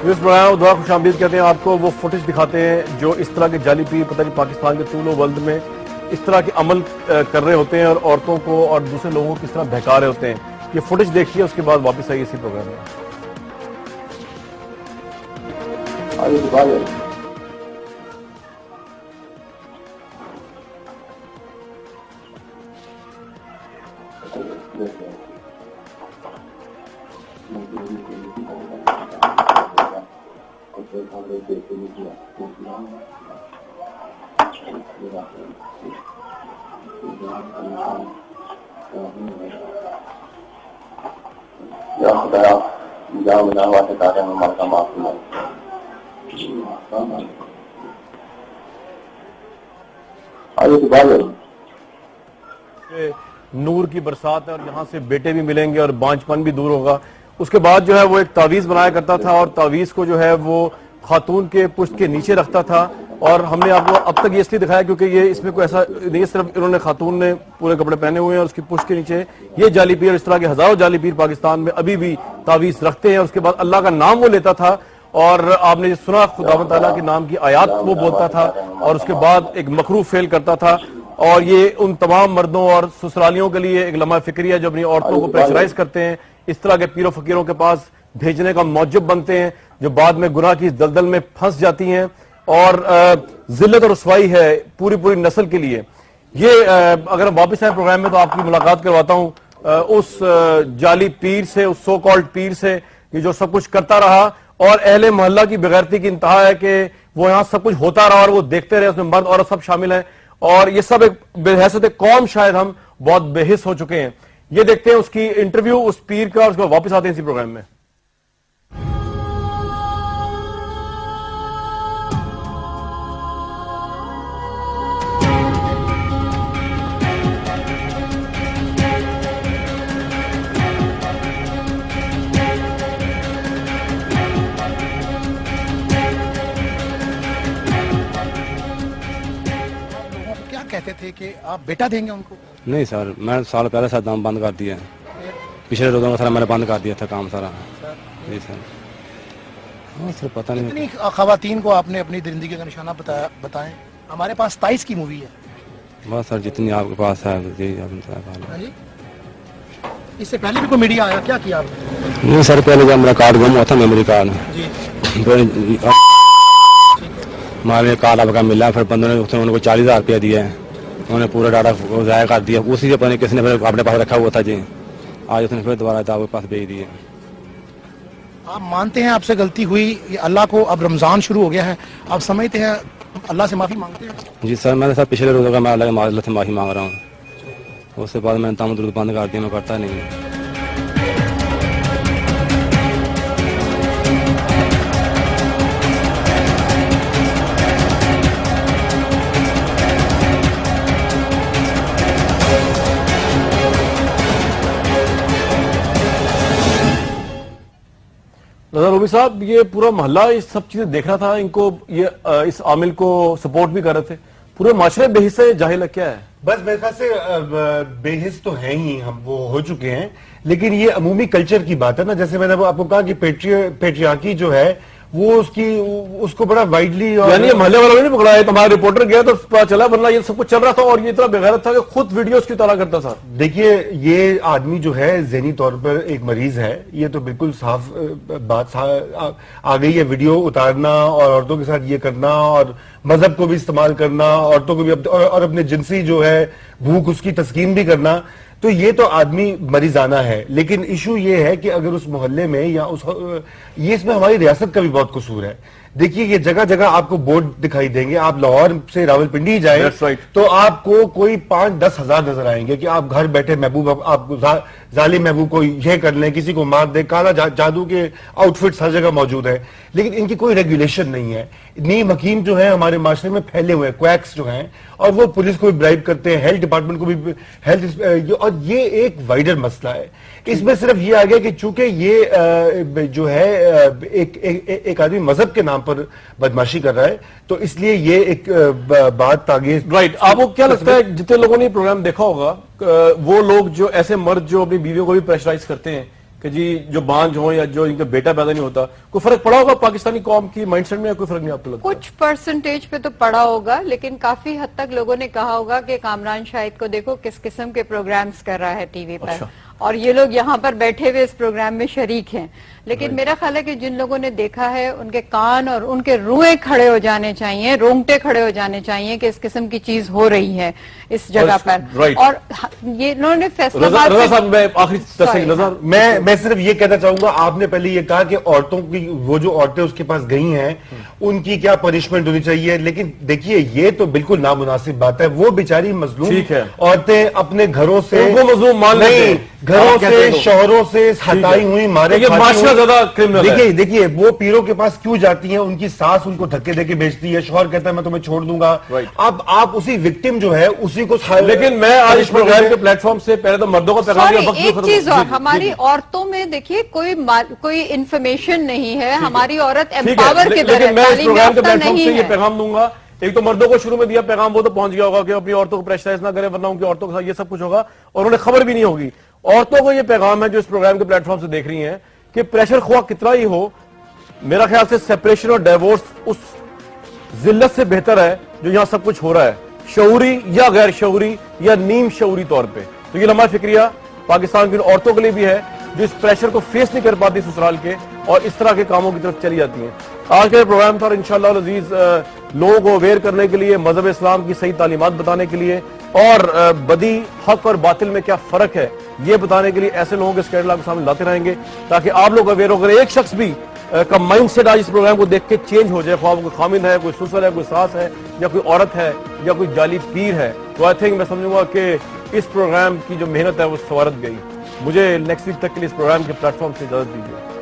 اس programme دوبارہ خوش آمدید کہتے ہیں آپ کو. وہ فوٹیج دکھاتے ہیں جو اس طرح کے جعلی پیر پتہ نہیں پاکستان کے طول و ولد میں اس طرح کے عمل کر رہے ہوتے ہیں اور عورتوں کو اور دوسرے لوگوں کو کس طرح بہکا رہے ہوتے ہیں. یہ فوٹیج دیکھیے, اس کے بعد واپس آئیے اسی پروگرام میں. یا خدایا یا اللہ واحد تعالی میں ہمارا معاف فرما. نور کی برسات ہے اور یہاں سے بیٹے بھی ملیں گے اور بانجھ پن بھی دور ہوگا. اس کے بعد جو ہے وہ ایک تعویذ بنایا کرتا تھا اور تعویذ کو جو ہے وہ خاتون کے پشت کے نیچے رکھتا تھا. اور ہم نے آپ کو اب تک یہ اس لیے دکھایا کیونکہ یہ اس میں کوئی ایسا نہیں, صرف انہوں نے خاتون نے پورے کپڑے پہنے ہوئے ہیں اور اس کی پشت کے نیچے یہ جعلی پیر, اس طرح کے ہزاروں جعلی پیر پاکستان میں ابھی بھی تعویذ رکھتے ہیں. اس کے بعد اللہ کا نام وہ لیتا تھا اور آپ نے سنا خداوند تعالیٰ کے نام کی آیات وہ بولتا تھا اور اس کے بعد ایک مکروہ فعل کرتا تھا. اور یہ ان تمام مردوں اور سسرالیوں کے لیے ایک لمحہ فکری ہے جو اپنی عورتوں کو پریشرائز کرتے ہیں, اس طرح کے پیر و فقیروں کے پاس بھیجنے کا موجب بنتے ہیں جو بعد میں گناہ کی دلدل میں پھنس جاتی ہیں اور ذلت اور رسوائی ہے پوری نسل کے لیے. یہ اگر ہم واپس آئیں پروگرام میں تو آپ کی ملاقات کرواتا ہوں اس جعلی پیر سے, اس سو کالڈ پیر سے, یہ جو سب کچھ کرتا رہا اور اہل محلہ کی بغیرتی کی انتہا ہے کہ وہ یہاں سب کچھ ہوتا رہا اور وہ دیکھتے رہے, اس میں مرد عورت سب شامل ہیں اور یہ سب ایک بحیثیت قوم شاید ہم بہت بے حس ہو چکے ہیں. یہ دیکھتے ہیں اس کی انٹرویو اس پیر کا اور اس کو واپس آتے ہیں اسی پروگرام میں. کہتے تھے کہ آپ بیٹا دیں گے ان کو؟ نہیں سر, میں سال پہلے سر دام بند کر دیا, پچھلے روزوں کا سر میں نے بند کر دیا تھا کام سارا. جی سر, ہاں سر پتہ نہیں کتنی خواتین کو آپ نے اپنی زندگی کا نشانہ بتائیں؟ ہمارے پاس 27 کی مووی ہے. بس سر جتنی آپ کے پاس ہے. جی اس سے پہلے بھی کوئی میڈیا آیا, کیا کیا آپ نے؟ نہیں سر, پہلے جب میرا کارڈ گم ہوا تھا میموری کارڈ, ہمارے کارڈ آپ کا ملا, پھر بندوں نے ان کو 40,000 روپیہ دیا ہے, انہوں نے پورا ڈاٹا ضائع کر دیا. اسی سے پتہ نہیں کس نے پھر اپنے پاس رکھا ہوا تھا. جی آج اس نے پھر دوبارہ آپ کے پاس بھیج دیے. آپ مانتے ہیں آپ سے غلطی ہوئی, اللہ کو اب رمضان شروع ہو گیا ہے, آپ سمجھتے ہیں اللہ سے معافی مانگتے ہیں؟ جی سر, میں نے سر پچھلے روزوں کا میں اللہ سے معافی مانگ رہا ہوں. اس کے بعد میں نے درود بند کر دیا, میں کرتا نہیں. نظر روبی صاحب, یہ پورا محلہ یہ سب چیزیں دیکھ رہا تھا, ان کو یہ اس عامل کو سپورٹ بھی کر رہے تھے, پورے معاشرے بے حص ہے, جاہل ہے, کیا ہے؟ بس میرے خیال سے بے حص تو ہیں ہی, ہم وہ ہو چکے ہیں, لیکن یہ عمومی کلچر کی بات ہے نا. جیسے میں نے آپ کو کہا کہ پیٹریارکی جو ہے وہ اس کو بڑا وائڈلی, یعنی یہ محلے والوں نے نہیں پکڑا ہے, تمہارا رپورٹر گیا تو پتا چلا, ورنہ یہ سب کچھ چل رہا تھا اور یہ اتنا بغیرت تھا کہ خود ویڈیوز کی طرح کرتا تھا. دیکھیے یہ آدمی جو ہے ذہنی طور پر ایک مریض ہے, یہ تو بالکل صاف بات آ گئی ہے. ویڈیو اتارنا اور عورتوں کے ساتھ یہ کرنا اور مذہب کو بھی استعمال کرنا, عورتوں کو بھی اور اپنے جنسی جو ہے بھوک اس کی تسکین بھی کرنا, تو یہ تو آدمی مریضانہ ہے. لیکن ایشو یہ ہے کہ اگر اس محلے میں یا یہ اس میں ہماری ریاست کا بھی بہت قصور ہے. دیکھیے یہ جگہ جگہ آپ کو بورڈ دکھائی دیں گے, آپ لاہور سے راولپنڈی جائیں تو آپ کو کوئی 5-10 ہزار نظر آئیں گے کہ آپ گھر بیٹھے محبوب, آپ ظالم محبوب کو یہ کر لیں, کسی کو مار دیں, کالا جادو کے آؤٹ فٹس ہر جگہ موجود ہے, لیکن ان کی کوئی ریگولیشن نہیں ہے. نیم حکیم جو ہیں ہمارے معاشرے میں پھیلے ہوئے ہیں, کویکس جو ہیں, اور وہ پولیس کو بھی برائب کرتے ہیں, ہیلتھ ڈپارٹمنٹ کو بھی, اور یہ ایک وائڈر مسئلہ ہے. اس میں صرف یہ آ گیا کہ چونکہ یہ جو ہے ایک آدمی مذہب کے نام پر بدماشی کر رہا ہے تو اس لیے یہ ایک بات تاغیر. رائٹ, آپ کو کیا لگتا ہے جتنے لوگوں نے یہ پروگرام دیکھا ہوگا وہ لوگ جو ایسے مرد جو اپنی بیویوں کو بھی پریشرائز کرتے ہیں کہ جی جو بانجھ ہوں یا جو ان کا بیٹا پیدا نہیں ہوتا، کوئی فرق پڑا ہوگا پاکستانی قوم کی مائنڈ سیٹ میں، یا کوئی فرق نہیں آپ کو لگتا؟ کچھ پرسنٹیج پہ تو پڑا ہوگا، لیکن کافی حد تک لوگوں نے کہا ہوگا کہ کامران شاہد کو دیکھو کس قسم کے پروگرامز کر رہا ہے ٹی وی پر، اور یہ لوگ یہاں پر بیٹھے ہوئے اس پروگرام میں شریک ہیں. لیکن میرا خیال ہے کہ جن لوگوں نے دیکھا ہے ان کے کان اور ان کے روئیں کھڑے ہو جانے چاہیے، رونگٹے کھڑے ہو جانے چاہیے کہ اس قسم کی چیز ہو رہی ہے اس جگہ پر. اور یہ انہوں نے فیصلہ میں صرف یہ کہنا چاہوں گا، آپ نے پہلے یہ کہا کہ عورتوں کی، وہ جو عورتیں اس کے پاس گئی ہیں ان کی کیا پنشمنٹ ہونی چاہیے، لیکن دیکھیے یہ تو بالکل نامناسب بات ہے. وہ بیچاری مظلوم عورتیں اپنے گھروں سے، نہیں گھروں سے، شوہروں سے ہٹائی ہوئی، مارے دیکھیے وہ پیروں کے پاس کیوں جاتی ہیں، ان کی ساس ان کو دھکے دے کے بیچتی ہے، شوہر کہتا ہے میں تمہیں چھوڑ دوں گا. اب آپ اسی وکٹم جو ہے اسی کو، لیکن میں آج اس پروگرام کے پلیٹ فارم سے پہلے تو مردوں کا پیغام، ایک چیز اور ہماری عورتوں میں دیکھیے کوئی انفارمیشن نہیں ہے، ہماری عورت ایمپاور کے لیکن میں اس پروگرام کے پلیٹ فارم سے یہ پیغام دوں گا، ایک تو مردوں کو شروع میں دیا پیغام، وہ تو پہنچ گیا ہوگا کہ اپنی عورتوں کو پریشرائز نہ کرے ورنہ ان کی عورتوں کے ساتھ یہ سب کچھ ہوگا اور انہیں خبر بھی نہیں ہوگی. عورتوں کو یہ پیغام ہے جو اس پروگرام کے پلیٹ فارم سے دیکھ رہی ہیں کہ پریشر خواہ کتنا ہی ہو، میرا خیال سے سیپریشن اور ڈیورس اس ذلت سے بہتر ہے جو یہاں سب کچھ ہو رہا ہے، شعوری یا غیر شعوری یا نیم شعوری طور پہ. تو یہ لمحہ فکریہ پاکستان کی عورتوں کے لیے بھی ہے جو اس پریشر کو فیس نہیں کر پاتی سسرال کے اور اس طرح کے کاموں کی طرف چلی جاتی ہیں. آج کا یہ پروگرام تھا، انشاءاللہ العزیز لوگوں کو اویئر کرنے کے لیے، مذہب اسلام کی صحیح تعلیمات بتانے کے لیے اور بدی، حق اور باطل میں کیا فرق ہے یہ بتانے کے لیے ایسے لوگوں کے اسکینڈل آپ کے سامنے لاتے رہیں گے تاکہ آپ لوگ اویئر ہو کر ایک شخص بھی کا مائنڈ سیٹ آج اس پروگرام کو دیکھ کے چینج ہو جائے، خواہ کوئی خامن ہے، کوئی سسر ہے، کوئی ساس ہے، یا کوئی عورت ہے، یا کوئی جعلی پیر ہے. تو آئی تھنک میں سمجھوں گا کہ اس پروگرام کی جو محنت ہے وہ سوارت گئی. مجھے نیکسٹ ویک تک کے لیے اس پروگرام کے پلیٹ فارم سے اجازت دیجیے.